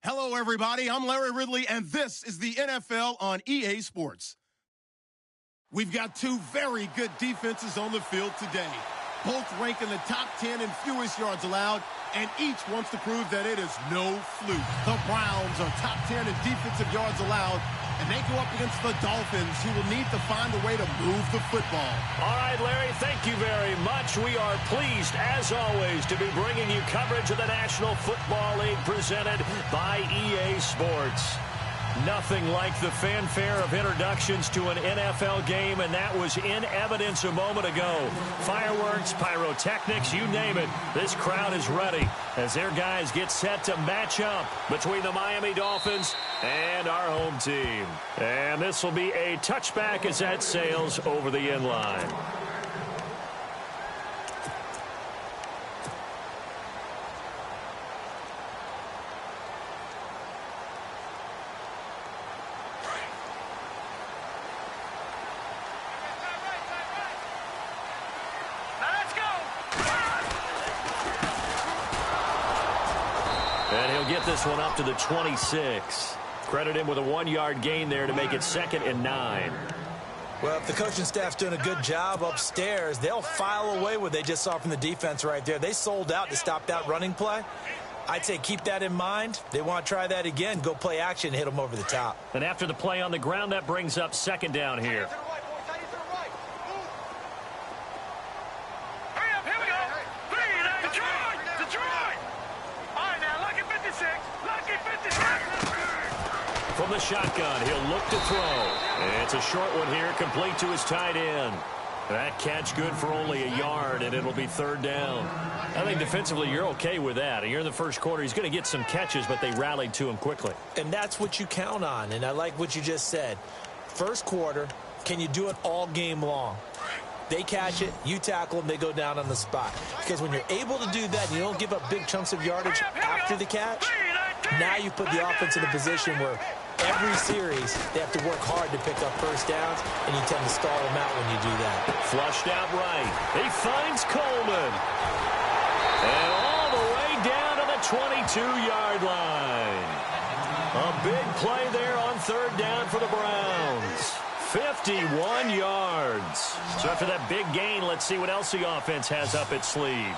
Hello, everybody. I'm Larry Ridley, and this is the NFL on EA Sports. We've got two very good defenses on the field today. Both rank in the top 10 in fewest yards allowed, and each wants to prove that it is no fluke. The Browns are top 10 in defensive yards allowed, and they go up against the Dolphins, who will need to find a way to move the football. All right, Larry, thank you very much. We are pleased, as always, to be bringing you coverage of the National Football League presented by EA Sports. Nothing like the fanfare of introductions to an NFL game, and that was in evidence a moment ago. Fireworks, pyrotechnics, you name it. This crowd is ready as their guys get set to match up between the Miami Dolphins and our home team. And this will be a touchback as that sails over the end line. Get this one up to the 26. Credit him with a 1-yard gain there to make it 2nd and 9. Well, if the coaching staff's doing a good job upstairs, they'll file away what they just saw from the defense right there. They sold out to stop that running play. I'd say keep that in mind. They want to try that again, go play action, hit them over the top. And after the play on the ground, that brings up 2nd down here. From the shotgun, he'll look to throw. And it's a short one here, complete to his tight end. That catch good for only a yard, and it'll be 3rd down. I think defensively you're okay with that. You're in the first quarter. He's going to get some catches, but they rallied to him quickly. And that's what you count on, and I like what you just said. First quarter, can you do it all game long? They catch it, you tackle them, they go down on the spot. Because when you're able to do that and you don't give up big chunks of yardage after the catch, now you put the offense in a position where every series they have to work hard to pick up first downs, and you tend to stall them out when you do that. Flushed out right. He finds Coleman. And all the way down to the 22-yard line. A big play there on 3rd down for the Browns. 51 yards. So after that big gain, let's see what else the offense has up its sleeve.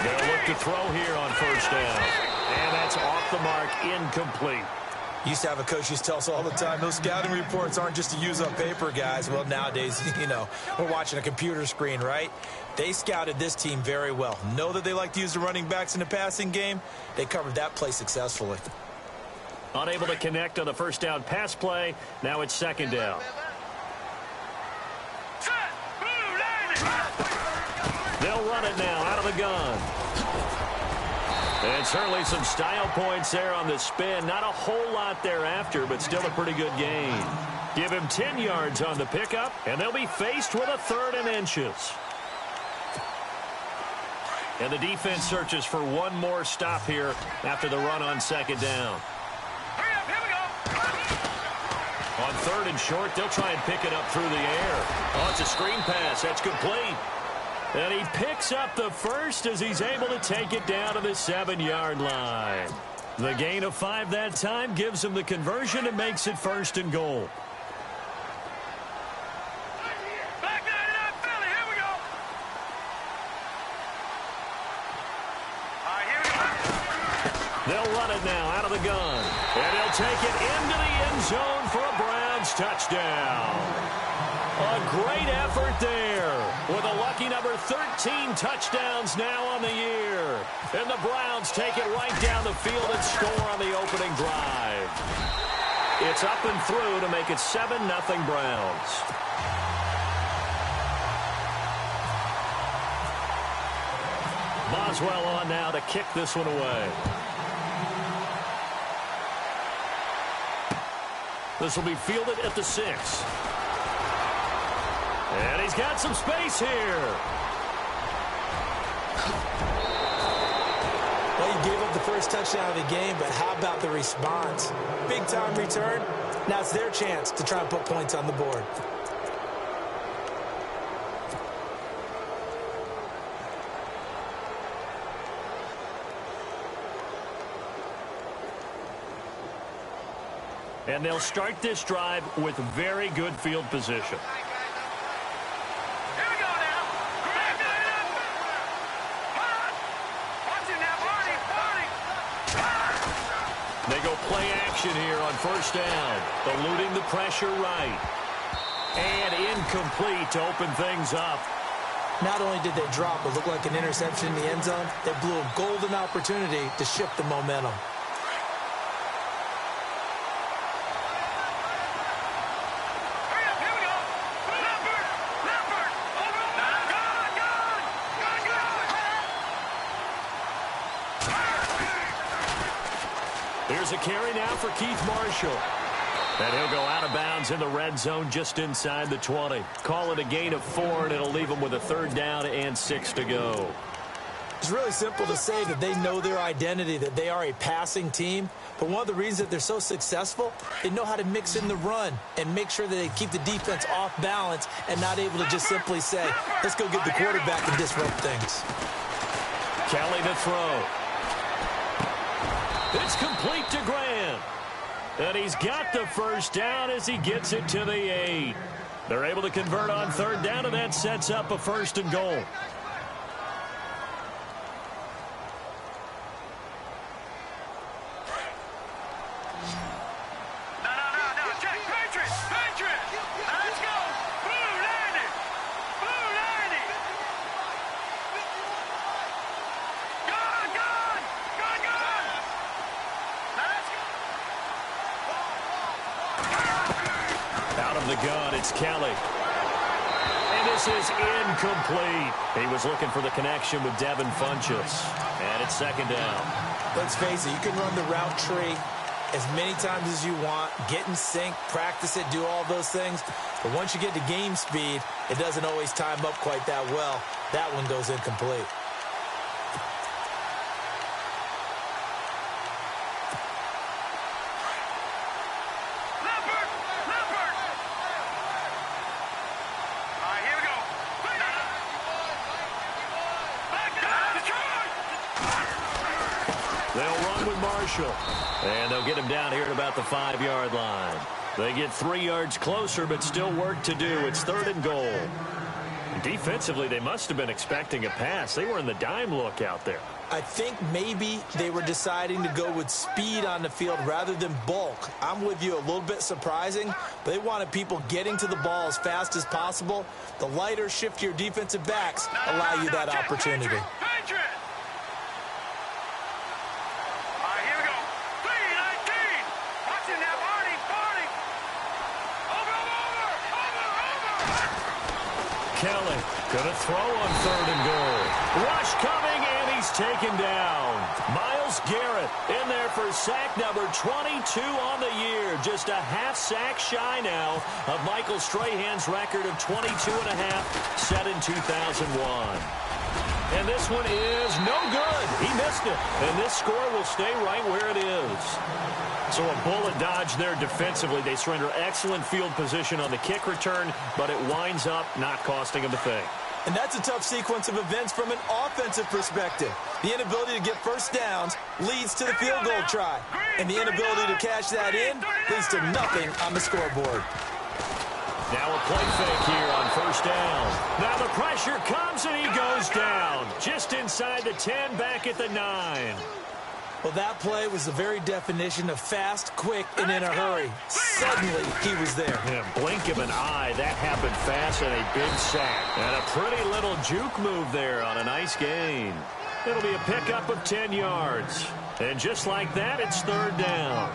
They'll look to throw here on 1st down. And that's off the mark, incomplete. Used to have a coach who used to tell us all the time, those scouting reports aren't just to use on paper, guys. Well, nowadays, you know, we're watching a computer screen, right? They scouted this team very well. Know that they like to use the running backs in the passing game. They covered that play successfully. Unable to connect on the 1st down pass play. Now it's 2nd down. They'll run it now out of the gun. And certainly some style points there on the spin. Not a whole lot thereafter, but still a pretty good gain. Give him 10 yards on the pickup, and they'll be faced with a 3rd and inches. And the defense searches for one more stop here after the run on 2nd down. On 3rd and short, they'll try and pick it up through the air. Oh, it's a screen pass. That's complete. And he picks up the 1st as he's able to take it down to the 7-yard line. The gain of 5 that time gives him the conversion and makes it 1st and goal. They'll run it now out of the gun. And he'll take it into the end zone for a Browns touchdown. A great effort there with a lucky number 13 touchdowns now on the year. And the Browns take it right down the field and score on the opening drive. It's up and through to make it 7-0 Browns. Boswell on now to kick this one away. This will be fielded at the 6. And he's got some space here. Well, he gave up the first touchdown of the game, but how about the response? Big-time return. Now it's their chance to try and put points on the board. And they'll start this drive with very good field position. They go play action here on first down, eluding the pressure right. And incomplete to open things up. Not only did they drop what looked like an interception in the end zone, they blew a golden opportunity to shift the momentum. Here's a carry now for Keith Marshall. And he'll go out of bounds in the red zone just inside the 20. Call it a gain of 4, and it'll leave them with a 3rd down and 6 to go. It's really simple to say that they know their identity, that they are a passing team. But one of the reasons that they're so successful, they know how to mix in the run and make sure that they keep the defense off balance and not able to just simply say, let's go get the quarterback and disrupt things. Kelly to throw. It's complete to Graham. And he's got the first down as he gets it to the 8. They're able to convert on 3rd down, and that sets up a 1st and goal. The gun, it's Kelly. And this is incomplete. He was looking for the connection with Devin Funchess. And it's 2nd down. Let's face it, you can run the route tree as many times as you want, get in sync, practice it, do all those things. But once you get to game speed, it doesn't always time up quite that well. That one goes incomplete. And they'll get him down here at about the 5-yard line. They get 3 yards closer, but still work to do. It's 3rd and goal. Defensively, they must have been expecting a pass. They were in the dime look out there. I think maybe they were deciding to go with speed on the field rather than bulk. I'm with you, a little bit surprising. They wanted people getting to the ball as fast as possible. The lighter, shiftier defensive backs allow you that opportunity. Kelly going to throw on 3rd and goal. Rush coming, and he's taken down. Myles Garrett in there for sack number 22 on the year. Just a half sack shy now of Michael Strahan's record of 22.5 set in 2001. And this one is no good. He missed it. And this score will stay right where it is. So a bullet dodge there defensively. They surrender excellent field position on the kick return, but it winds up not costing them a thing. And that's a tough sequence of events from an offensive perspective. The inability to get first downs leads to the field goal try. And the inability to cash that in leads to nothing on the scoreboard. Now a play fake here on 1st down. Now the pressure comes and he goes down. Just inside the 10, back at the 9. Well, that play was the very definition of fast, quick, and in a hurry. Suddenly, he was there. Yeah, blink of an eye. That happened fast and a big sack. And a pretty little juke move there on a nice gain. It'll be a pickup of 10 yards. And just like that, it's 3rd down.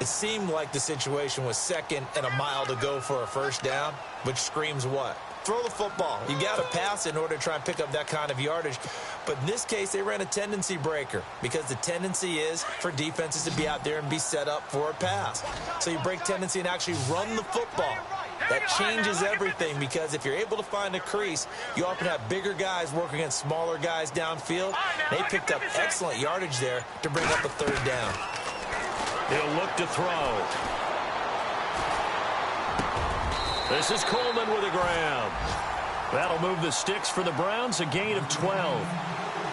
It seemed like the situation was 2nd and a mile to go for a first down, which screams what? Throw the football. You got to pass in order to try and pick up that kind of yardage. But in this case, they ran a tendency breaker because the tendency is for defenses to be out there and be set up for a pass. So you break tendency and actually run the football. That changes everything because if you're able to find a crease, you often have bigger guys working against smaller guys downfield. They picked up excellent yardage there to bring up a 3rd down. He'll look to throw. This is Coleman with a grab. That'll move the sticks for the Browns, a gain of 12.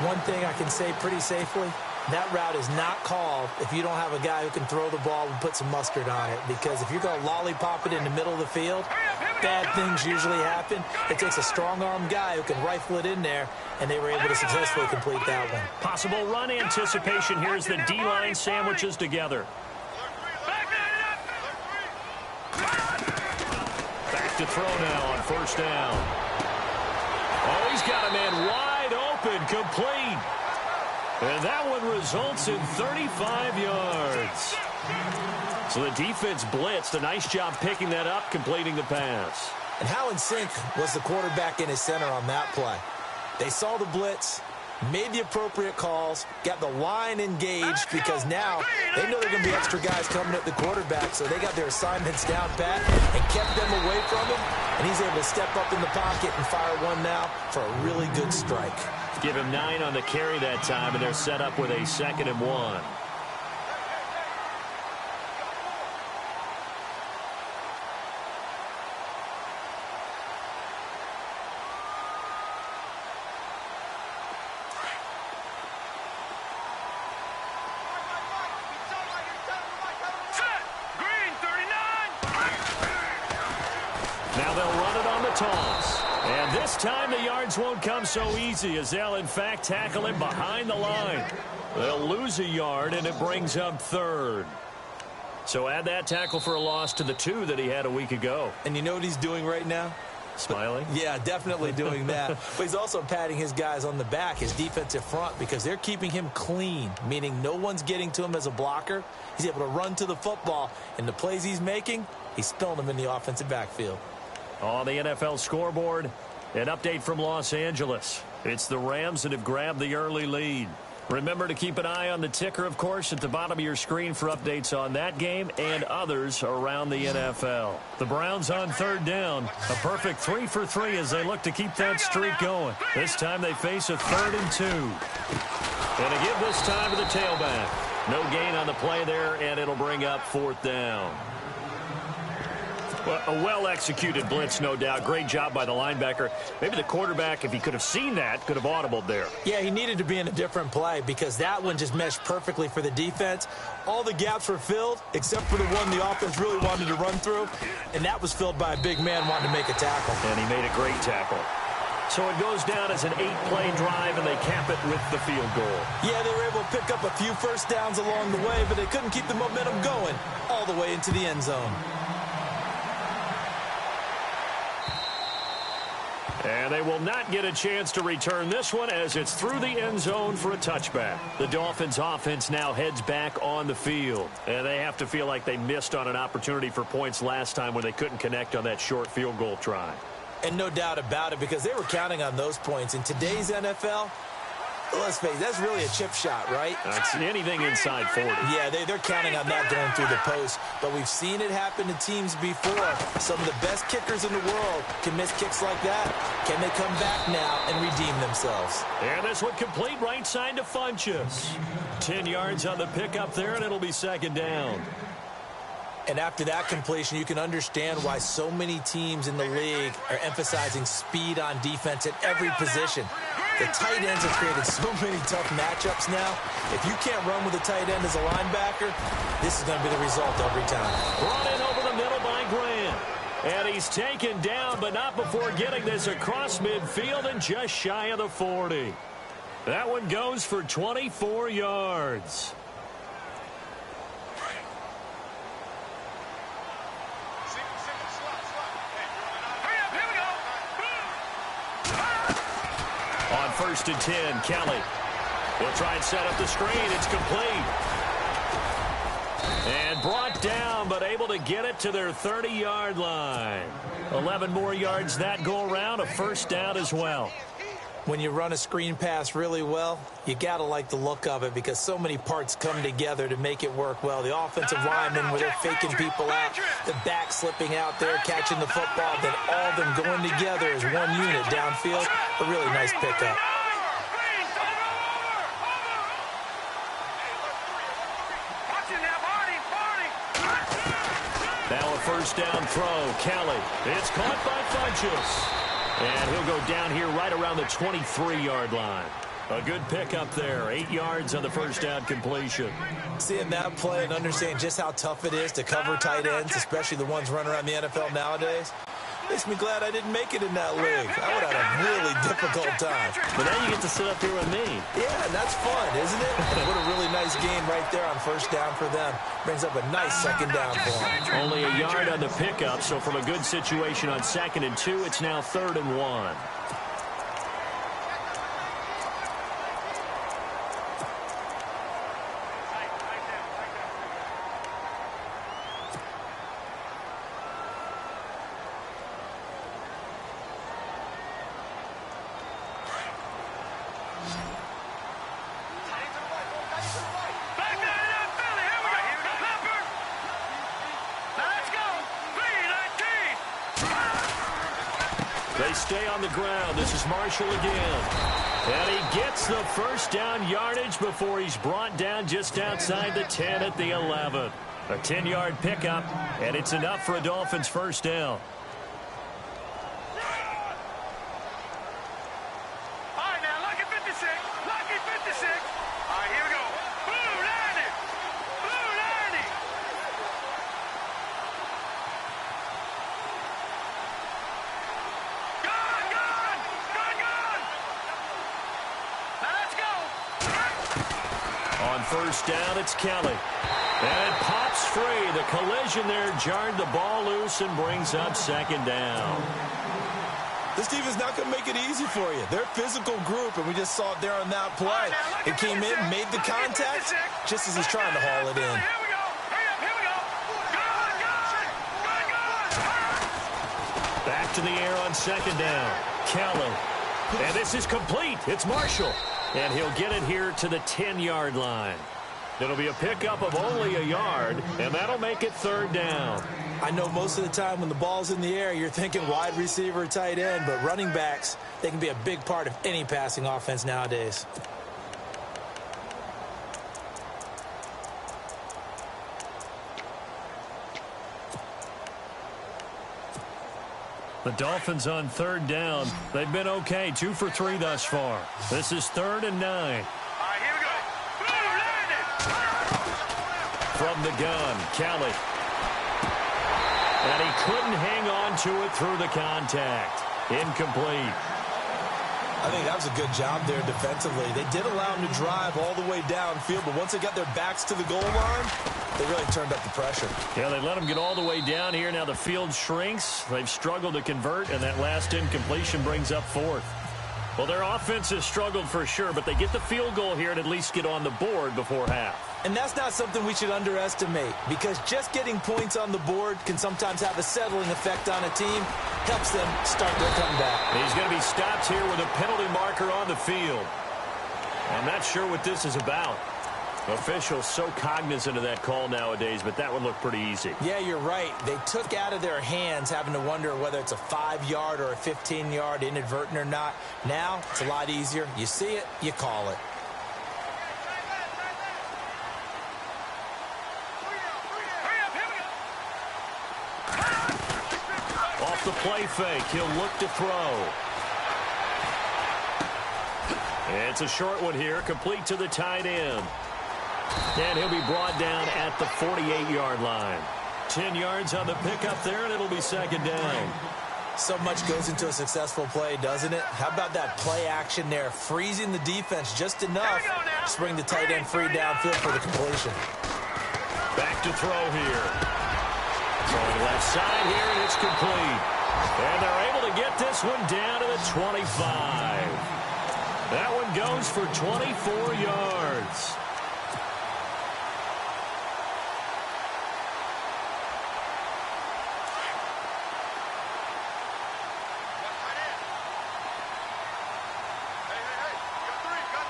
One thing I can say pretty safely, That route is not called if you don't have a guy who can throw the ball and put some mustard on it, because if you're going to lollipop it in the middle of the field, bad things usually happen. It takes a strong-arm guy who can rifle it in there, and they were able to successfully complete that one. Possible run anticipation here as the D-line sandwiches together. Back to throw now on first down. Oh, he's got a man wide open, complete. And that one results in 35 yards. So the defense blitzed. A nice job picking that up, completing the pass. And how in sync was the quarterback and his center on that play? They saw the blitz, made the appropriate calls, got the line engaged, because now they know there are going to be extra guys coming at the quarterback, so they got their assignments down pat and kept them away from him, and he's able to step up in the pocket and fire one now for a really good strike. Give him 9 on the carry that time, and they're set up with a 2nd and 1. Now they'll run it on the toss. And this time the yards won't come so easy, as they'll in fact tackle him behind the line. They'll lose a yard, and it brings up 3rd. So add that tackle for a loss to the 2 that he had a week ago. And you know what he's doing right now? Smiling? Yeah, definitely doing that. But he's also patting his guys on the back, his defensive front, because they're keeping him clean, meaning no one's getting to him as a blocker. He's able to run to the football, and the plays he's making, he's throwing them in the offensive backfield. On the NFL scoreboard, an update from Los Angeles. It's the Rams that have grabbed the early lead. Remember to keep an eye on the ticker, of course, at the bottom of your screen for updates on that game and others around the NFL. The Browns on 3rd down. A perfect 3 for 3 as they look to keep that streak going. This time they face a 3rd and 2. And a give this time to the tailback. No gain on the play there, and it'll bring up 4th down. Well, a well-executed blitz, no doubt. Great job by the linebacker. Maybe the quarterback, if he could have seen that, could have audibled there. Yeah, he needed to be in a different play, because that one just meshed perfectly for the defense. All the gaps were filled, except for the one the offense really wanted to run through, and that was filled by a big man wanting to make a tackle. And he made a great tackle. So it goes down as an 8-play drive, and they cap it with the field goal. Yeah, they were able to pick up a few first downs along the way, but they couldn't keep the momentum going all the way into the end zone. And they will not get a chance to return this one, as it's through the end zone for a touchback. The Dolphins offense now heads back on the field. And they have to feel like they missed on an opportunity for points last time when they couldn't connect on that short field goal try. And no doubt about it, because they were counting on those points. In today's NFL, let's face it, that's really a chip shot, right? It's anything inside 40. Yeah, they're counting on that going through the post. But we've seen it happen to teams before. Some of the best kickers in the world can miss kicks like that. Can they come back now and redeem themselves? And this one complete right side to Funchess. 10 yards on the pickup there, and it'll be 2nd down. And after that completion, you can understand why so many teams in the league are emphasizing speed on defense at every position. The tight ends have created so many tough matchups now. If you can't run with a tight end as a linebacker, this is going to be the result every time. Brought in over the middle by Grant. And he's taken down, but not before getting this across midfield and just shy of the 40. That one goes for 24 yards. On 1st and 10, Kelly. He'll try and set up the screen. It's complete. And brought down, but able to get it to their 30-yard line. 11 more yards that go around, a 1st down as well. When you run a screen pass really well, you got to like the look of it, because so many parts come together to make it work well. The offensive linemen, where they're faking people out, the back slipping out there, catching the football, then all of them going together as one unit downfield. A really nice pickup. Now a 1st down throw. Kelly. It's caught by Funchess. And he'll go down here right around the 23-yard line. A good pickup there. 8 yards on the first down completion. Seeing that play and understanding just how tough it is to cover tight ends, especially the ones running around the NFL nowadays, makes me glad I didn't make it in that league. I would have had a really difficult time. But now you get to sit up here with me. Yeah, and that's fun, isn't it? And what a really nice game right there on first down for them. Brings up a nice second down for them. Only a yard on the pickup, so from a good situation on 2nd and 2, it's now 3rd and 1. They stay on the ground. This is Marshall again. And he gets the first down yardage before he's brought down just outside the 10 at the 11. A 10-yard pickup, and it's enough for a Dolphins first down. All right, now, lucky 56. Lucky 56. All right, here we go. Blue 90. Blue 90. Gone, gone. Gone, gone. Now, let's go. On first down, it's Kelly. And it pops free. The collision there jarred the ball loose and brings up second down. This defense not going to make it easy for you. They're a physical group, and we just saw it there on that play. It came in, made the contact, just as he's trying to haul it in. Here we go. Hurry up, here we go. Gone, gone. Gone, gone. Back to the air on second down. Kelly. And this is complete. It's Marshall. And he'll get it here to the 10-yard line. It'll be a pickup of only a yard, and that'll make it 3rd down. I know most of the time when the ball's in the air, you're thinking wide receiver, tight end, but running backs, they can be a big part of any passing offense nowadays. The Dolphins on 3rd down. They've been okay, 2 for 3 thus far. This is 3rd and 9. All right, here we go. Blue 90. From the gun, Kelly. And he couldn't hang on to it through the contact. Incomplete. I think that was a good job there defensively. They did allow him to drive all the way downfield, but once they got their backs to the goal line, they really turned up the pressure. Yeah, they let him get all the way down here. Now the field shrinks. They've struggled to convert, and that last incompletion brings up 4th. Well, their offense has struggled for sure, but they get the field goal here and at least get on the board before half. And that's not something we should underestimate, because just getting points on the board can sometimes have a settling effect on a team. Helps them start their comeback. He's going to be stopped here with a penalty marker on the field. I'm not sure what this is about. Officials so cognizant of that call nowadays, but that would look pretty easy. Yeah, you're right. They took out of their hands having to wonder whether it's a 5-yard or a 15-yard inadvertent or not. Now, it's a lot easier. You see it, you call it. Off the play fake, he'll look to throw. It's a short one here, complete to the tight end. And he'll be brought down at the 48-yard line. 10 yards on the pickup there, and it'll be second down. So much goes into a successful play, doesn't it? How about that play action there, freezing the defense just enough to bring the tight end free downfield for the completion. Back to throw here. Throwing left side here, and it's complete. And they're able to get this one down to the 25. That one goes for 24 yards.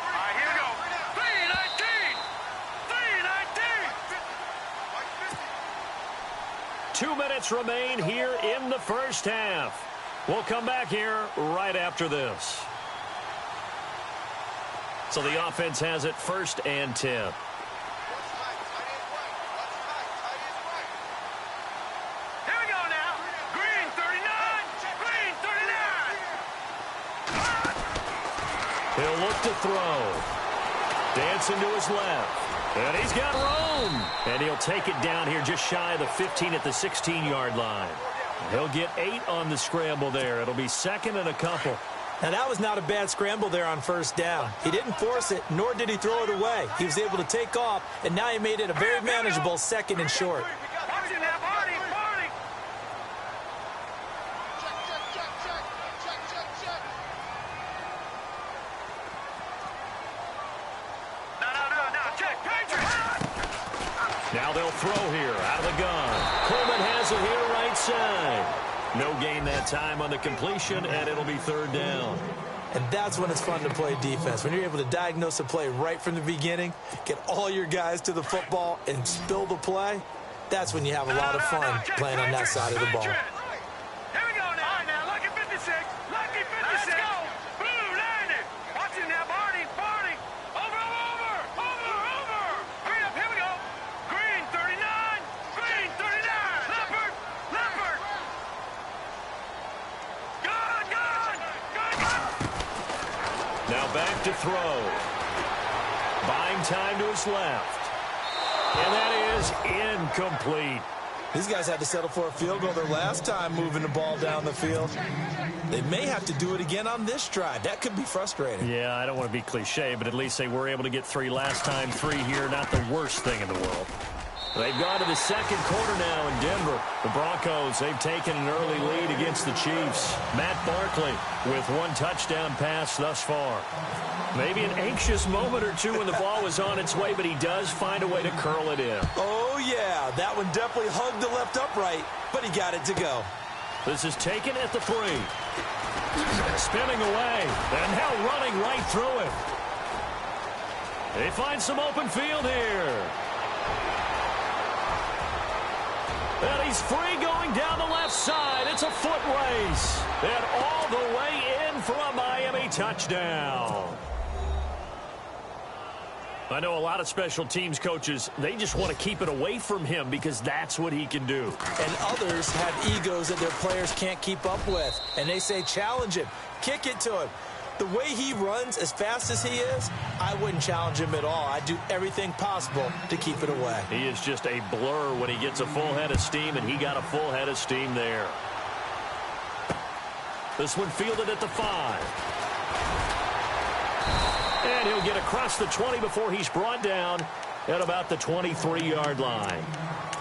All right, here we go. 319. 319. 2 minutes remain here in the first half. We'll come back here right after this. So the offense has it 1st and 10. Here we go now. Green 39. Green 39. He'll look to throw. Dancing to his left. And he's got room. And he'll take it down here just shy of the 15 at the 16-yard line. He'll get 8 on the scramble there. It'll be second and a couple. Now, that was not a bad scramble there on first down. He didn't force it, nor did he throw it away. He was able to take off, and now he made it a very manageable second and short. Now they'll throw here out of the gun. Coleman has it here right side. No gain that time on the completion, and it'll be third down. And that's when it's fun to play defense. When you're able to diagnose a play right from the beginning, get all your guys to the football, and spill the play, that's when you have a lot of fun playing on that side of the ball. Here we go now. All right, now, lucky 56. Lucky 56. Let's go. Boom, landed. Watch him now, Barney. Barney. Over. Hurry up, here we go. Green, 39. Green, 39. Leopard. Good. Now back to throw. Buying time to his left. And that is incomplete. These guys had to settle for a field goal their last time moving the ball down the field. They may have to do it again on this drive. That could be frustrating. Yeah, I don't want to be cliche, but at least they were able to get 3 last time. 3 here, not the worst thing in the world. They've gone to the second quarter now in Denver. The Broncos, they've taken an early lead against the Chiefs. Matt Barkley with 1 touchdown pass thus far. Maybe an anxious moment or two when the ball was on its way, but he does find a way to curl it in. Oh, yeah. That one definitely hugged the left upright, but he got it to go. This is taken at the 3. Spinning away, and now running right through it. They find some open field here. And he's free going down the left side. It's a foot race. And all the way in for a Miami touchdown. I know a lot of special teams coaches, they just want to keep it away from him because that's what he can do. And others have egos that their players can't keep up with. And they say, challenge him. Kick it to him. The way he runs as fast as he is, I wouldn't challenge him at all. I'd do everything possible to keep it away. He is just a blur when he gets a full head of steam, and he got a full head of steam there. This one fielded at the 5. And he'll get across the 20 before he's brought down at about the 23-yard line.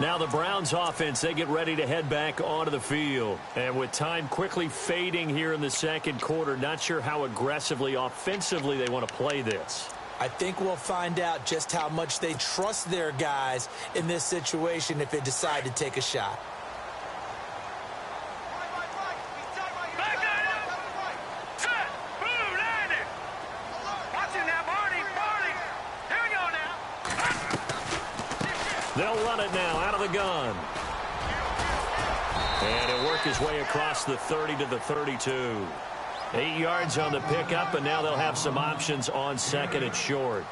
Now the Browns offense, they get ready to head back onto the field. And with time quickly fading here in the second quarter, not sure how aggressively, offensively they want to play this. I think we'll find out just how much they trust their guys in this situation if they decide to take a shot. They'll run it now out of the gun. And he'll work his way across the 30 to the 32. 8 yards on the pickup, and now they'll have some options on second and short.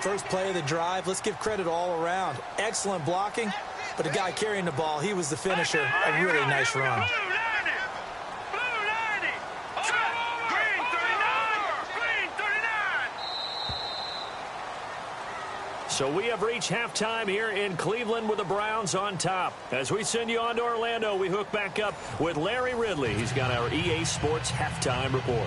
First play of the drive, let's give credit all around. Excellent blocking, but the guy carrying the ball, he was the finisher. A really nice run. So we have reached halftime here in Cleveland with the Browns on top. As we send you on to Orlando, we hook back up with Larry Ridley. He's got our EA Sports halftime report.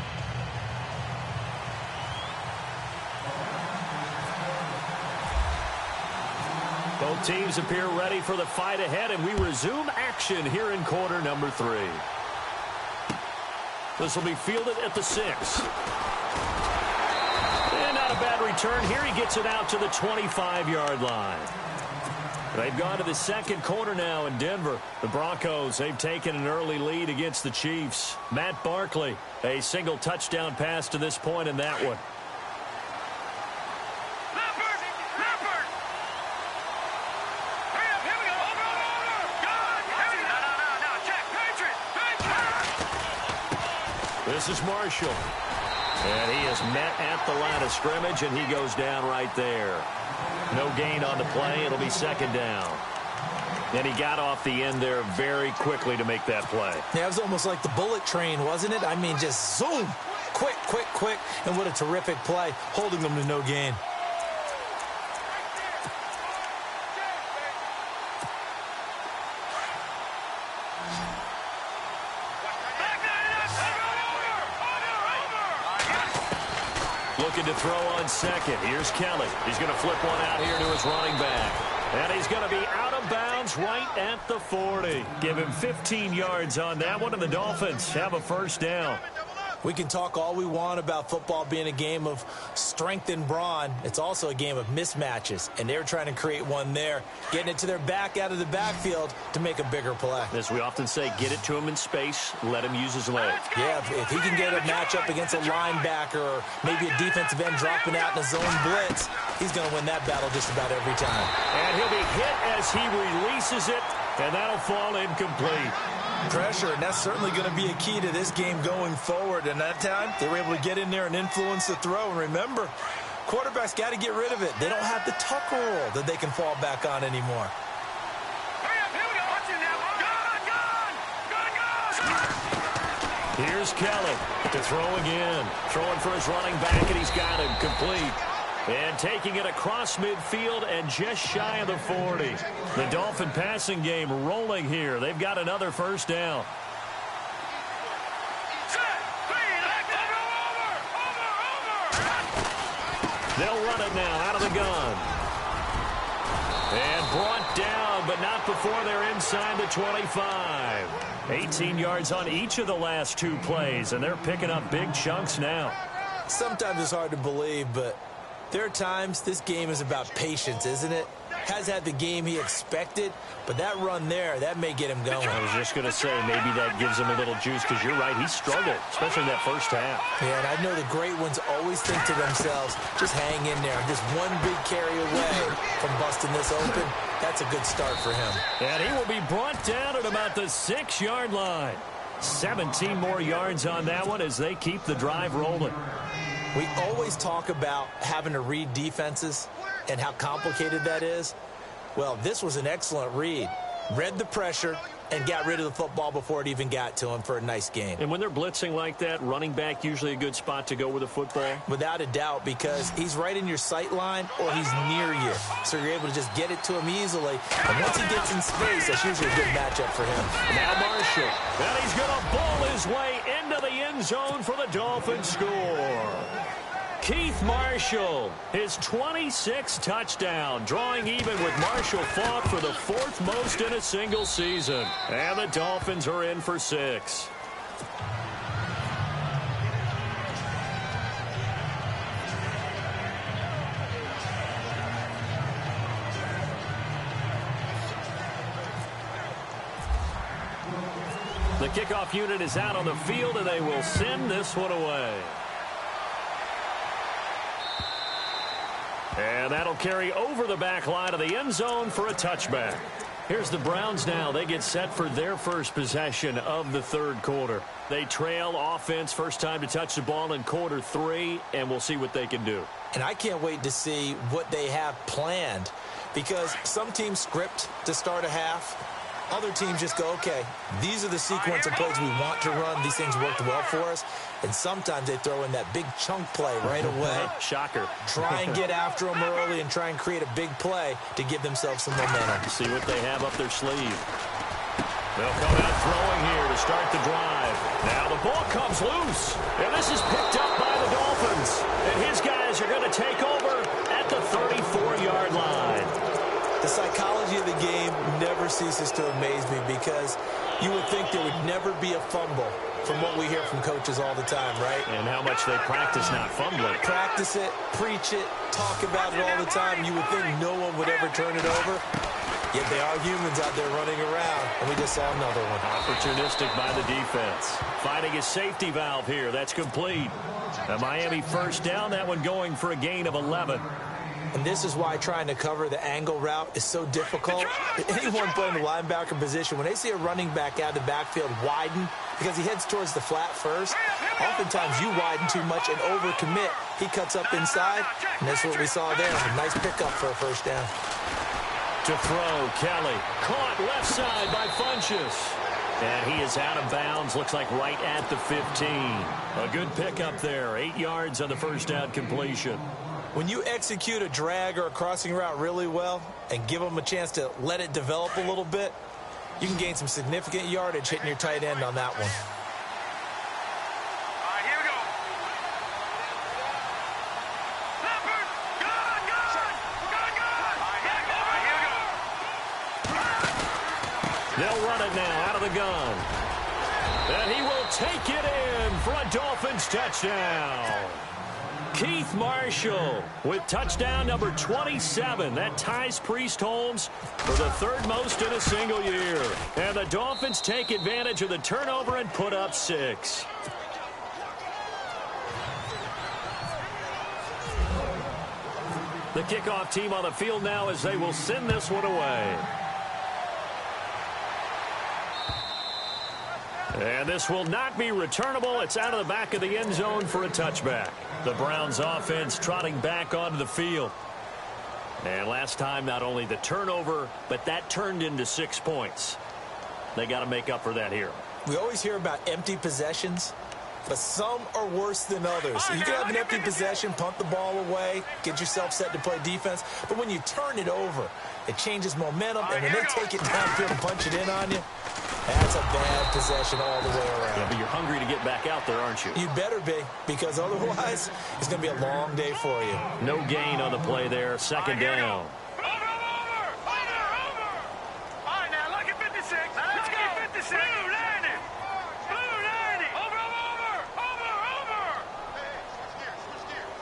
Both teams appear ready for the fight ahead, and we resume action here in quarter number 3. This will be fielded at the 6. A bad return here. He gets it out to the 25-yard line. They've gone to the second quarter now in Denver. The Broncos, they've taken an early lead against the Chiefs. Matt Barkley, a single touchdown pass to this point in that one. Leopard! Hurry up, here we go. Over. No, check. Patriot. This is Marshall. And he is met at the line of scrimmage, and he goes down right there. No gain on the play. It'll be second down. And he got off the end there very quickly to make that play. Yeah, it was almost like the bullet train, wasn't it? I mean, just zoom. Quick. Quick, and what a terrific play, holding them to no gain. Looking to throw on second. Here's Kelly. He's going to flip one out here to his running back. And he's going to be out of bounds right at the 40. Give him 15 yards on that one, and the Dolphins have a first down. We can talk all we want about football being a game of strength and brawn. It's also a game of mismatches, and they're trying to create one there, getting it to their back out of the backfield to make a bigger play. As we often say, get it to him in space, let him use his leg. Yeah, if he can get a matchup against a linebacker or maybe a defensive end dropping out in a zone blitz, he's going to win that battle just about every time. And he'll be hit as he releases it, and that'll fall incomplete. Pressure, and that's certainly going to be a key to this game going forward. And that time, they were able to get in there and influence the throw. And remember, quarterbacks got to get rid of it. They don't have the tuck rule that they can fall back on anymore. Here's Kelly to throw again. Throwing for his running back, and he's got him complete. And taking it across midfield and just shy of the 40. The Dolphin passing game rolling here. They've got another first down. They'll run it now out of the gun. And brought down, but not before they're inside the 25. 18 yards on each of the last two plays, and they're picking up big chunks now. Sometimes it's hard to believe, but there are times this game is about patience, isn't it? Has had the game he expected, but that run there, that may get him going. I was just going to say, maybe that gives him a little juice, because you're right, he struggled, especially in that first half. Yeah, and I know the great ones always think to themselves, just hang in there. Just one big carry away from busting this open. That's a good start for him. And he will be brought down at about the 6-yard line. 17 more yards on that one as they keep the drive rolling. We always talk about having to read defenses and how complicated that is. Well, this was an excellent read. Read the pressure and got rid of the football before it even got to him for a nice gain. And when they're blitzing like that, running back usually a good spot to go with the football? Without a doubt, because he's right in your sight line or he's near you. So you're able to just get it to him easily. And once he gets in space, that's usually a good matchup for him. Now Marshall. And he's going to ball his way into the end zone for the Dolphins score. Keith Marshall, his 26th touchdown, drawing even with Marshall Faulk for the 4th most in a single season. And the Dolphins are in for 6. The kickoff unit is out on the field, and they will send this one away. And that'll carry over the back line of the end zone for a touchback. Here's the Browns now. They get set for their first possession of the third quarter. They trail offense, first time to touch the ball in quarter 3, and we'll see what they can do. And I can't wait to see what they have planned, because some teams script to start a half. Other teams just go, okay, these are the sequence of plays we want to run. These things worked well for us. And sometimes they throw in that big chunk play right away. Shocker. Try and get after them early and try and create a big play to give themselves some momentum. See what they have up their sleeve. They'll come out throwing here to start the drive. Now the ball comes loose. And this is picked up by the Dolphins. And his guys are going to take over at the 34-yard line. The psychology of the game never ceases to amaze me, because you would think there would never be a fumble from what we hear from coaches all the time, right? And how much they practice not fumbling. Practice it, preach it, talk about it all the time. You would think no one would ever turn it over. Yet they are humans out there running around, and we just saw another one. Opportunistic by the defense. Finding a safety valve here. That's complete. A Miami first down, that one going for a gain of 11. And this is why trying to cover the angle route is so difficult. Anyone playing the linebacker position, when they see a running back out of the backfield widen, because he heads towards the flat first, oftentimes you widen too much and overcommit. He cuts up inside, and that's what we saw there. A nice pickup for a first down. To throw, Kelly. Caught left side by Funchess. And he is out of bounds, looks like right at the 15. A good pickup there, 8 yards on the first down completion. When you execute a drag or a crossing route really well and give them a chance to let it develop a little bit, you can gain some significant yardage hitting your tight end on that one. All right, here we go. Leopard, gun! All right, here we go. They'll run it now out of the gun. And he will take it in for a Dolphins touchdown. Keith Marshall with touchdown number 27. That ties Priest Holmes for the third most in a single year. And the Dolphins take advantage of the turnover and put up 6. The kickoff team on the field now as they will send this one away. And this will not be returnable. It's out of the back of the end zone for a touchback. The Browns offense trotting back onto the field. And last time, not only the turnover, but that turned into 6 points. They got to make up for that here. We always hear about empty possessions, but some are worse than others. You can have an empty possession, punt the ball away, get yourself set to play defense, but when you turn it over, it changes momentum, and when they take it downfield and punch it in on you, that's a bad possession all the way around. Yeah, but you're hungry to get back out there, aren't you? You better be, because otherwise it's going to be a long day for you. No gain on the play there. Second down. Over! All right, now, lucky 56. Let's go. 56. Blue landing. Over.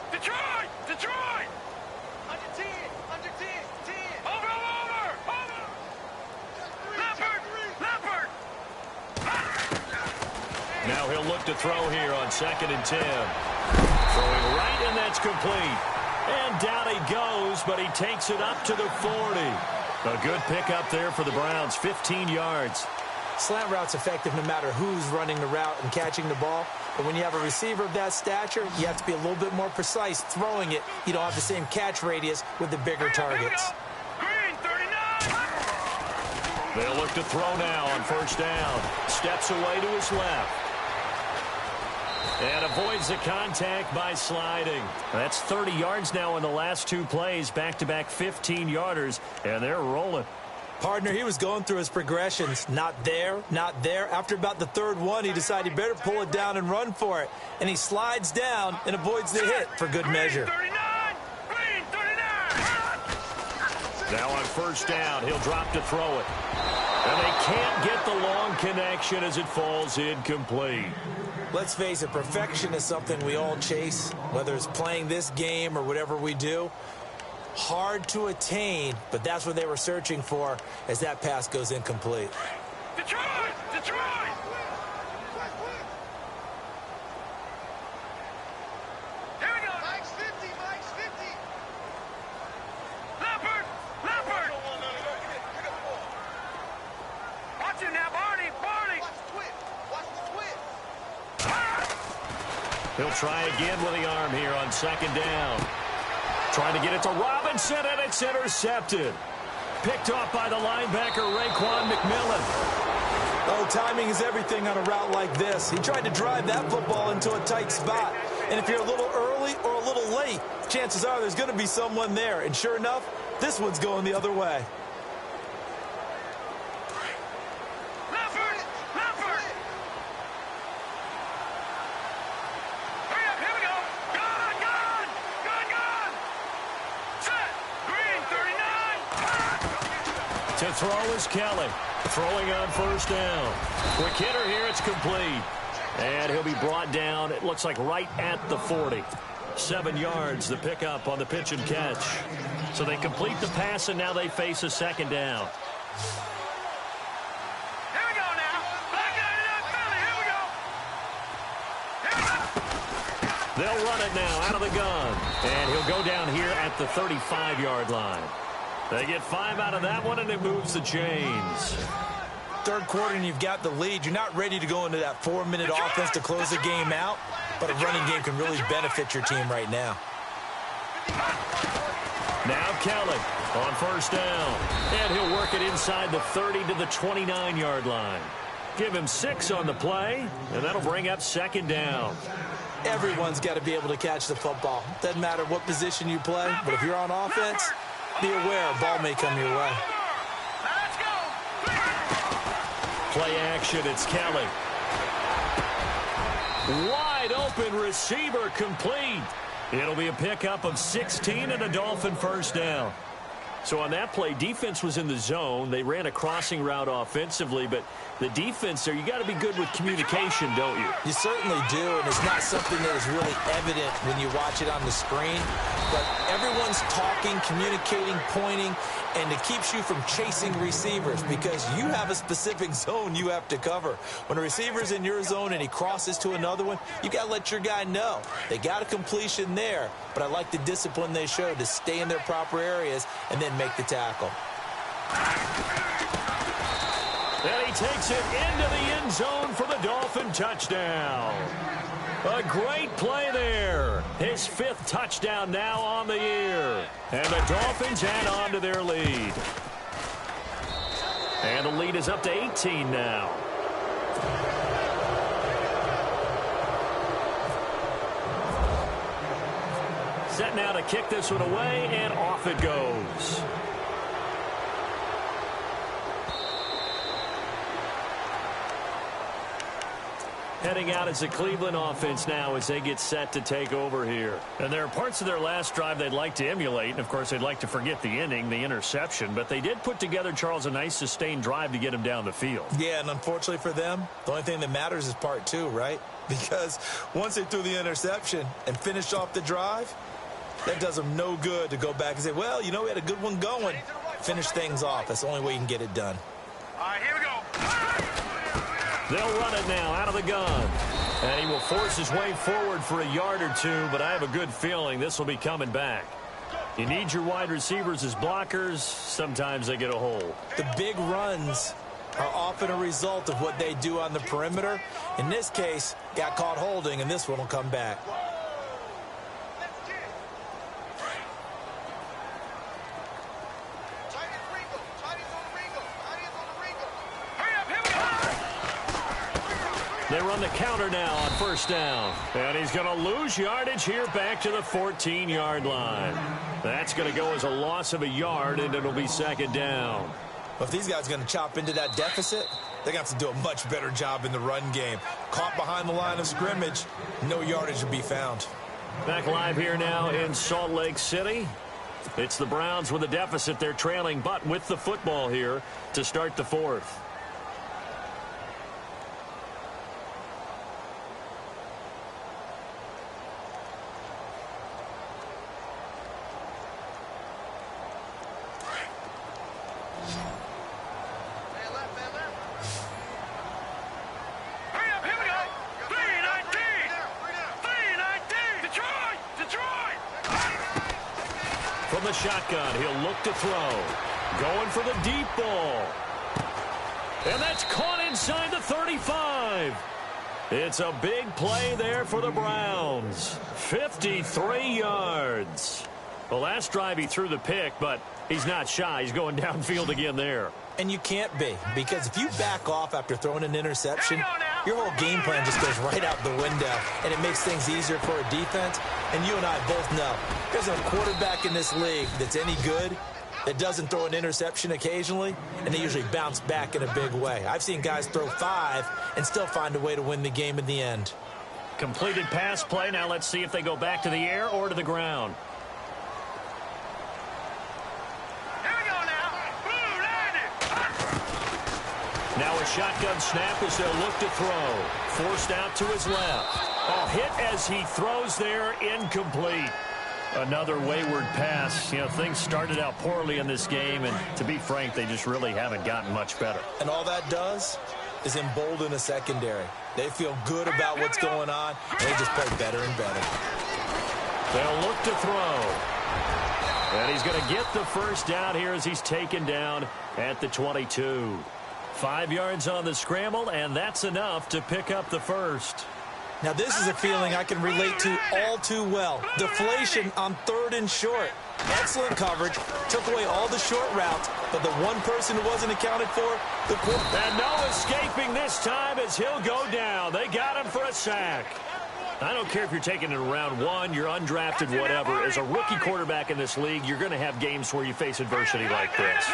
Detroit. Under 10. Over. Leopard. Now he'll look to throw here on 2nd and 10. Throwing right, and that's complete. And down he goes, but he takes it up to the 40. A good pickup there for the Browns, 15 yards. Slant route's effective no matter who's running the route and catching the ball. But when you have a receiver of that stature, you have to be a little bit more precise throwing it. You don't have the same catch radius with the bigger targets. Green, 39. They'll look to throw now on first down. Steps away to his left. And avoids the contact by sliding. That's 30 yards now in the last 2 plays. Back-to-back 15-yarders, and they're rolling. Partner, he was going through his progressions. Not there. After about the third one, he decided he better pull it down and run for it. And he slides down and avoids the hit for good measure. Green, 39. Now on first down, he'll drop to throw it. And they can't get the long connection as it falls incomplete. Let's face it, perfection is something we all chase, whether it's playing this game or whatever we do. Hard to attain, but that's what they were searching for as that pass goes incomplete. Detroit. Here we go. Mike's 50. Leopard. Watch him now, Barney. Watch the twist. He'll try again with the arm here on 2nd down. Trying to get it to Robinson, and it's intercepted. Picked off by the linebacker, Raekwon McMillan. Oh, timing is everything on a route like this. He tried to drive that football into a tight spot. And if you're a little early or a little late, chances are there's going to be someone there. And sure enough, this one's going the other way. To throw is Kelly. Throwing on first down. Quick hitter here, it's complete. And he'll be brought down, it looks like right at the 40. 7 yards, the pickup on the pitch and catch. So they complete the pass, and now they face a 2nd down. Here we go now. Back Here we go. They'll run it now out of the gun. And he'll go down here at the 35-yard line. They get 5 out of that one, and it moves the chains. Third quarter, and you've got the lead. You're not ready to go into that 4-minute offense to close the game out, but a running game can really benefit your team right now. Now Kelly on first down, and he'll work it inside the 30 to the 29-yard line. Give him 6 on the play, and that'll bring up second down. Everyone's got to be able to catch the football. Doesn't matter what position you play, but if you're on offense, be aware a ball may come your way. Let's go. Play action, it's Kelly. Wide open receiver complete. It'll be a pickup of 16 and a Dolphin first down. So on that play, defense was in the zone. They ran a crossing route offensively, but the defense there, you got to be good with communication, don't you? You certainly do, and it's not something that is really evident when you watch it on the screen. But everyone's talking, communicating, pointing, and it keeps you from chasing receivers because you have a specific zone you have to cover. When a receiver's in your zone and he crosses to another one, you got to let your guy know. They got a completion there, but I like the discipline they showed to stay in their proper areas and then make the tackle. And he takes it into the end zone for the Dolphin touchdown. A great play there. His 5th touchdown now on the year. And the Dolphins add on to their lead. And the lead is up to 18 now. Set now to kick this one away, and off it goes. Heading out as a Cleveland offense now as they get set to take over here. And there are parts of their last drive they'd like to emulate. And, of course, they'd like to forget the inning, the interception. But they did put together, Charles, a nice sustained drive to get him down the field. Yeah, and unfortunately for them, the only thing that matters is part 2, right? Because once they threw the interception and finished off the drive, that does them no good to go back and say, well, you know, we had a good one going. Finish things off. That's the only way you can get it done. All right, here we go. They'll run it now out of the gun. And he will force his way forward for a yard or two, but I have a good feeling this will be coming back. You need your wide receivers as blockers. Sometimes they get a hole. The big runs are often a result of what they do on the perimeter. In this case, got caught holding, and this one will come back. They run the counter now on first down. And he's going to lose yardage here back to the 14-yard line. That's going to go as a loss of a yard, and it'll be second down. Well, if these guys are going to chop into that deficit, they're going to have to do a much better job in the run game. Caught behind the line of scrimmage, no yardage will be found. Back live here now in Salt Lake City. It's the Browns with a deficit. They're trailing, but with the football here to start the 4th. From the shotgun, he'll look to throw. Going for the deep ball. And that's caught inside the 35. It's a big play there for the Browns. 53 yards. The last drive he threw the pick, but he's not shy. He's going downfield again there. And you can't be, because if you back off after throwing an interception, your whole game plan just goes right out the window, and it makes things easier for a defense. And you and I both know there's a quarterback in this league that's any good that doesn't throw an interception occasionally, and they usually bounce back in a big way. I've seen guys throw 5 and still find a way to win the game in the end. Completed pass play. Now let's see if they go back to the air or to the ground. Now a shotgun snap as they'll look to throw. Forced out to his left. Oh, hit as he throws there, incomplete. Another wayward pass. You know, things started out poorly in this game, and to be frank, they just really haven't gotten much better. And all that does is embolden a secondary. They feel good about what's going on, and they just play better and better. They'll look to throw. And he's going to get the first down here as he's taken down at the 22. 5 yards on the scramble, and that's enough to pick up the first. Now, this is a feeling I can relate to all too well. Deflation on 3rd and short. Excellent coverage. Took away all the short routes. But the one person who wasn't accounted for, the quarterback. And no escaping this time as he'll go down. They got him for a sack. I don't care if you're taking it in round 1, you're undrafted, whatever. As a rookie quarterback in this league, you're going to have games where you face adversity like this.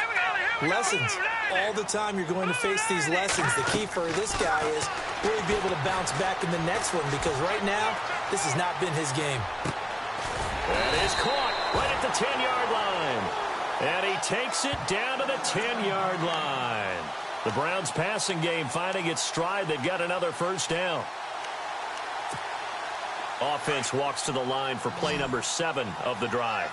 Lessons. All the time you're going to face these lessons. The key for this guy is really be able to bounce back in the next one, because right now, this has not been his game. That is caught right at the 10-yard line. And he takes it down to the 10-yard line. The Browns passing game finding its stride. They've got another first down. Offense walks to the line for play number 7 of the drive.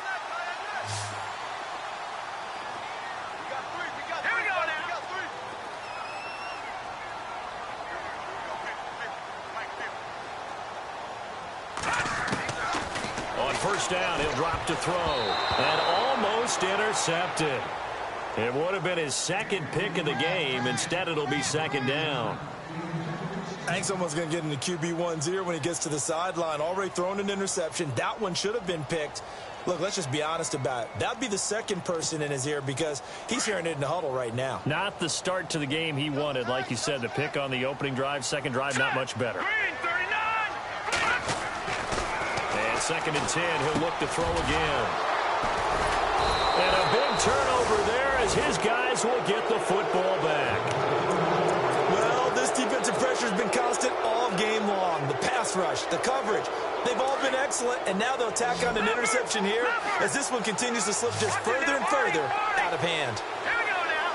On first down, he'll drop to throw. And almost intercepted. It would have been his second pick of the game. Instead, it'll be second down. I think someone's going to get into QB1's ear when he gets to the sideline. Already thrown an interception. That one should have been picked. Look, let's just be honest about it. That'd be the second person in his ear because he's hearing it in the huddle right now. Not the start to the game he wanted. Like you said, the pick on the opening drive, second drive, not much better. And second and 10, he'll look to throw again. And a big turnover there as his guys will get the football back. Well, this defensive pressure has been constant all game long. The pass rush, the coverage, they've all been excellent, and now they'll tack on an interception here as this one continues to slip just further and further out of hand. Here we go now.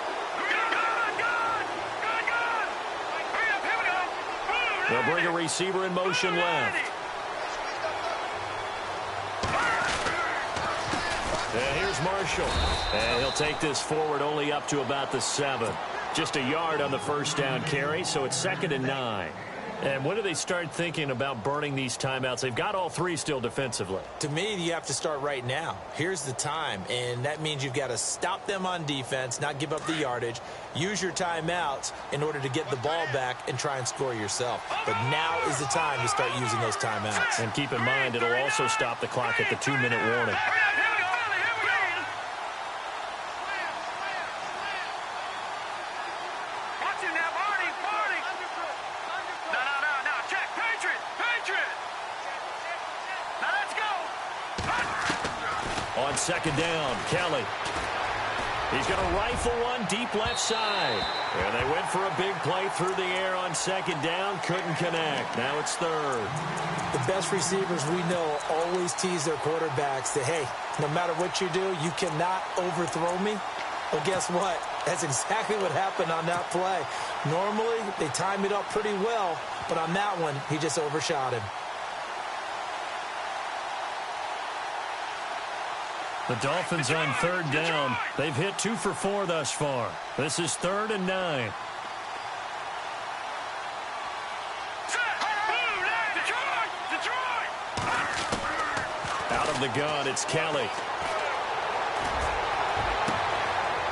Good. They'll bring a receiver in motion left. And here's Marshall. And he'll take this forward only up to about the 7. Just a yard on the first down carry, so it's second and 9. And when do they start thinking about burning these timeouts? They've got all 3 still defensively. To me, you have to start right now. Here's the time, and that means you've got to stop them on defense, not give up the yardage, use your timeouts in order to get the ball back and try and score yourself. But now is the time to start using those timeouts. And keep in mind, it'll also stop the clock at the 2-minute warning. On second down, Kelly. He's going to rifle one deep left side. And they went for a big play through the air on second down. Couldn't connect. Now it's third. The best receivers we know always tease their quarterbacks that, hey, no matter what you do, you cannot overthrow me. Well, guess what? That's exactly what happened on that play. Normally, they time it up pretty well, but on that one, he just overshot him. The Dolphins on third down. They've hit 2 for 4 thus far. This is 3rd and 9. Out of the gun, it's Kelly.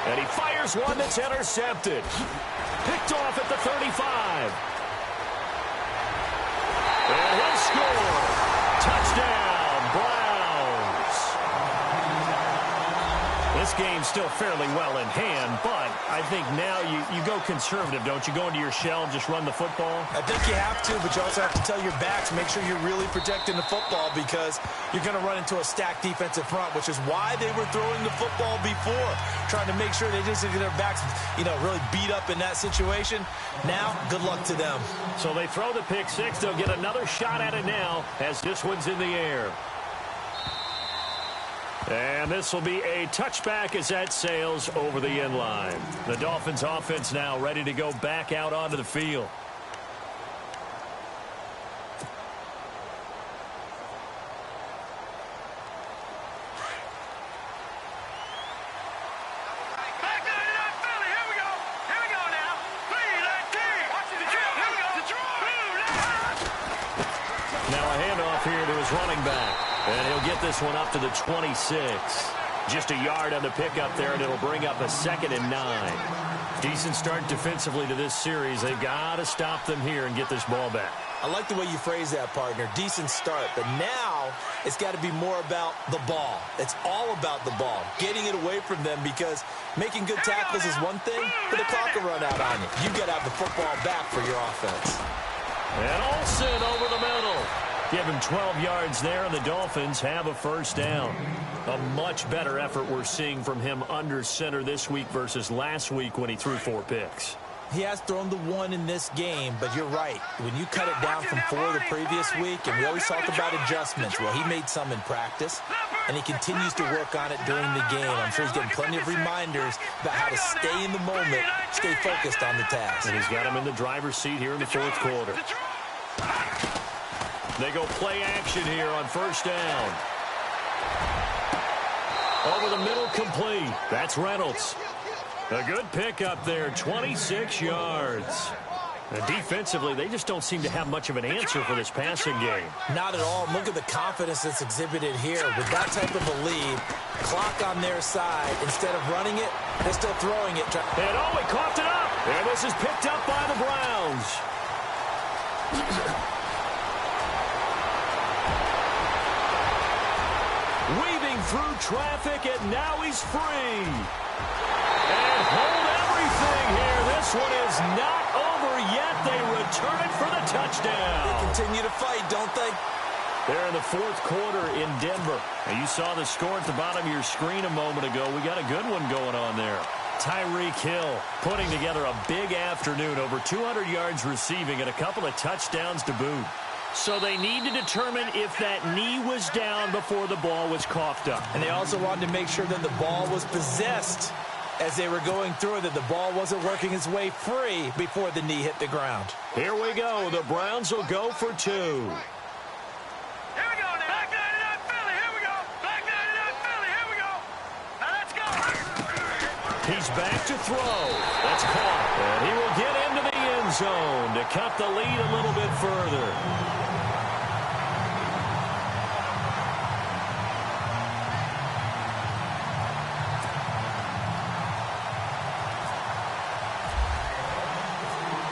And he fires one that's intercepted. Picked off at the 35. And he'll score. Touchdown, Browns. This game's still fairly well in hand, but I think now you go conservative, don't you? Go into your shell and just run the football? I think you have to, but you also have to tell your backs, make sure you're really protecting the football because you're going to run into a stacked defensive front, which is why they were throwing the football before, trying to make sure they just get their backs, really beat up in that situation. Now, good luck to them. So they throw the pick 6. They'll get another shot at it now as this one's in the air. And this will be a touchback as that sails over the end line. The Dolphins offense now ready to go back out onto the field. Now a handoff here to his running back. And he'll get this one up to the 26. Just a yard on the pickup there, and it'll bring up a 2nd and 9. Decent start defensively to this series. They've got to stop them here and get this ball back. I like the way you phrase that, partner. Decent start, but now it's got to be more about the ball. It's all about the ball, getting it away from them, because making good tackles is one thing, but the clock will run out on you. You've got to have the football back for your offense. And Olsen over the middle. Give him 12 yards there, and the Dolphins have a first down. A much better effort we're seeing from him under center this week versus last week when he threw 4 picks. He has thrown the 1 in this game, but you're right. When you cut it down from 4 the previous week, and we always talk about adjustments, well, he made some in practice, and he continues to work on it during the game. I'm sure he's getting plenty of reminders about how to stay in the moment, stay focused on the task. And he's got him in the driver's seat here in the 4th quarter. They go play action here on first down. Over the middle, complete. That's Reynolds. A good pickup there, 26 yards. And defensively, they just don't seem to have much of an answer for this passing game. Not at all. Look at the confidence that's exhibited here. With that type of a lead, clock on their side, instead of running it, they're still throwing it. And oh, he coughed it up. And this is picked up by the Browns. Weaving through traffic, and now he's free. And hold everything here. This one is not over yet. They return it for the touchdown. They continue to fight, don't they? They're in the 4th quarter in Denver. And you saw the score at the bottom of your screen a moment ago. We got a good one going on there. Tyreek Hill putting together a big afternoon. Over 200 yards receiving and a couple of touchdowns to boot. So they need to determine if that knee was down before the ball was coughed up. And they also wanted to make sure that the ball was possessed as they were going through it, that the ball wasn't working its way free before the knee hit the ground. Here we go. The Browns will go for 2. Here we go now. Back 99 Philly. Here we go. Back 99 Philly. Here we go. Now let's go. He's back to throw. That's caught. And he will get into the end zone to cut the lead a little bit further.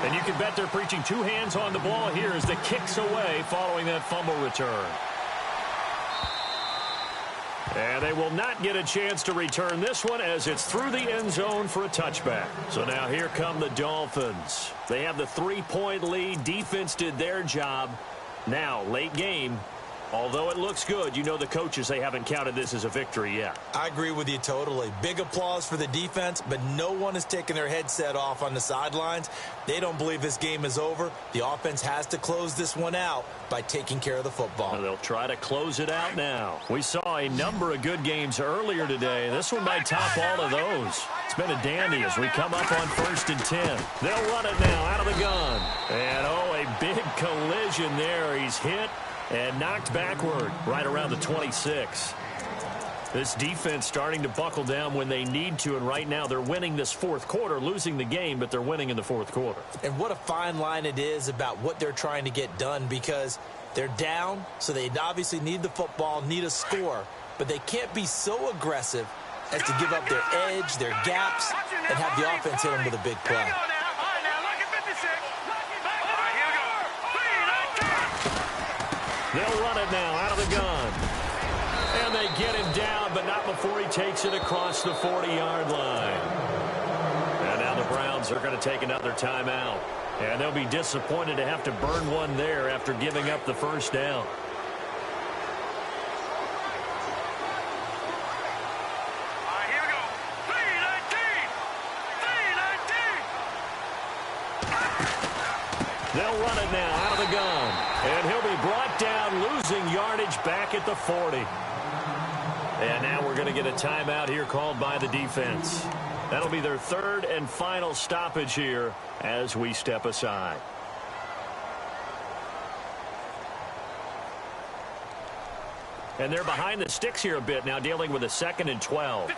And you can bet they're preaching 2 hands on the ball here as the kick's away following that fumble return. And they will not get a chance to return this one as it's through the end zone for a touchback. So now here come the Dolphins. They have the 3-point lead. Defense did their job. Now, late game. Although it looks good, you know the coaches, they haven't counted this as a victory yet. I agree with you totally. Big applause for the defense, but no one is taking their headset off on the sidelines. They don't believe this game is over. The offense has to close this one out by taking care of the football. They'll try to close it out now. We saw a number of good games earlier today. This one might top all of those. It's been a dandy as we come up on 1st and 10. They'll run it now out of the gun. And, oh, a big collision there. He's hit and knocked backward right around the 26. This defense starting to buckle down when they need to, and right now they're winning this 4th quarter, losing the game, but they're winning in the 4th quarter. And what a fine line it is about what they're trying to get done, because they're down, so they obviously need the football, need a score, but they can't be so aggressive as to give up their edge, their gaps, and have the offense hit them with a big play. They'll run it now out of the gun. And they get him down, but not before he takes it across the 40-yard line. And now the Browns are going to take another timeout. And they'll be disappointed to have to burn one there after giving up the first down. They'll run it now out of the gun. And he'll be brought down, losing yardage back at the 40. And now we're going to get a timeout here called by the defense. That'll be their 3rd and final stoppage here as we step aside. And they're behind the sticks here a bit now, dealing with a 2nd and 12.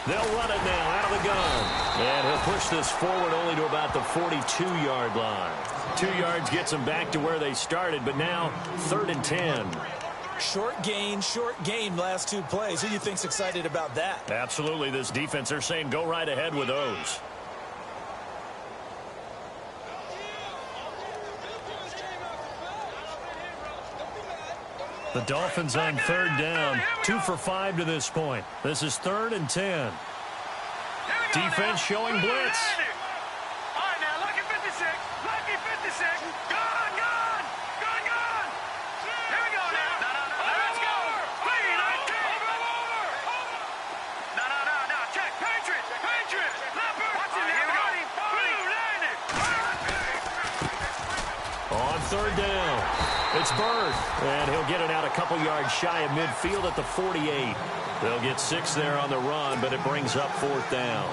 They'll run it now out of the gun. And he'll push this forward only to about the 42-yard line. 2 yards gets them back to where they started, but now 3rd and 10. Short gain last 2 plays. Who do you think's excited about that? Absolutely. This defense, they're saying go right ahead with those. The Dolphins on 3rd down. 2 for 5 to this point. This is 3rd and 10. Defense showing blitz. All right, now, lucky 56. Lucky 56. Gone, gone. Gone, gone. Here we go now. No, let's go. Clean, over. No. Check. Patriots. Leopard. Watch it now. Blue, landed. On 3rd down. It's Bird, and he'll get it out a couple yards shy of midfield at the 48. They'll get 6 there on the run, but it brings up 4th down.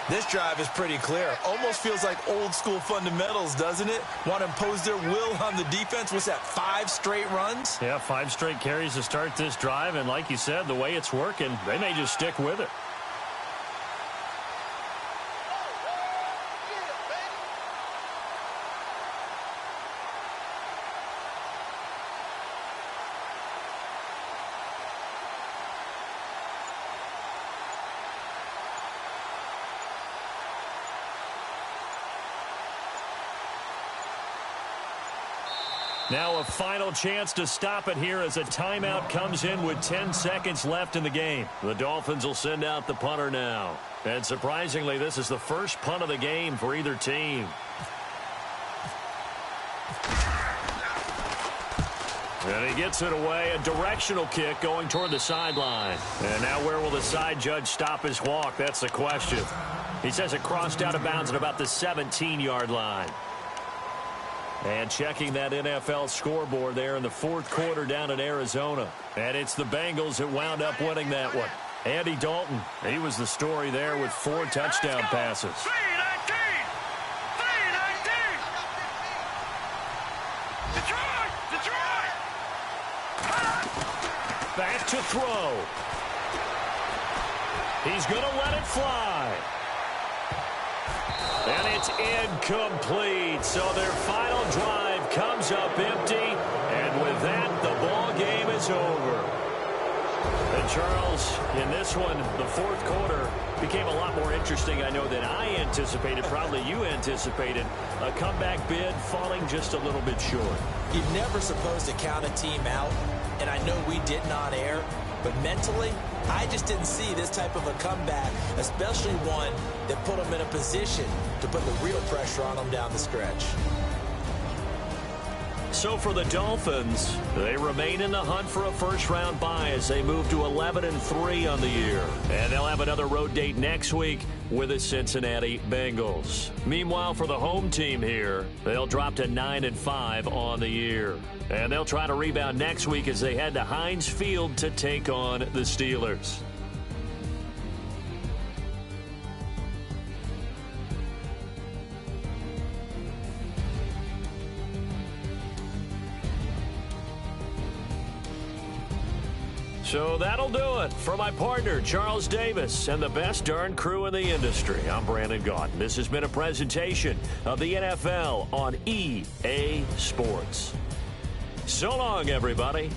This drive is pretty clear. Almost feels like old-school fundamentals, doesn't it? Want to impose their will on the defense. Was that 5 straight runs? Yeah, 5 straight carries to start this drive, and like you said, the way it's working, they may just stick with it. Now a final chance to stop it here as a timeout comes in with 10 seconds left in the game. The Dolphins will send out the punter now. And surprisingly, this is the first punt of the game for either team. And he gets it away. A directional kick going toward the sideline. And now where will the side judge stop his walk? That's the question. He says it crossed out of bounds at about the 17-yard line. And checking that NFL scoreboard there in the 4th quarter down in Arizona. And it's the Bengals that wound up winning that one. Andy Dalton, he was the story there with 4 touchdown passes. 319! Detroit! Back to throw. He's going to let it fly. And it's incomplete. So their final drive comes up empty. And with that, the ball game is over. And Charles, in this one, the 4th quarter became a lot more interesting, I know, than I anticipated. Probably you anticipated. A comeback bid falling just a little bit short. You're never supposed to count a team out. And I know we didn't on air. But mentally, I just didn't see this type of a comeback, especially one that put them in a position to put the real pressure on them down the stretch. So for the Dolphins, they remain in the hunt for a first-round bye as they move to 11-3 on the year. And they'll have another road date next week with the Cincinnati Bengals. Meanwhile, for the home team here, they'll drop to 9-5 on the year. And they'll try to rebound next week as they head to Heinz Field to take on the Steelers. So that'll do it. For my partner, Charles Davis, and the best darn crew in the industry, I'm Brandon Gaudin. This has been a presentation of the NFL on EA Sports. So long, everybody.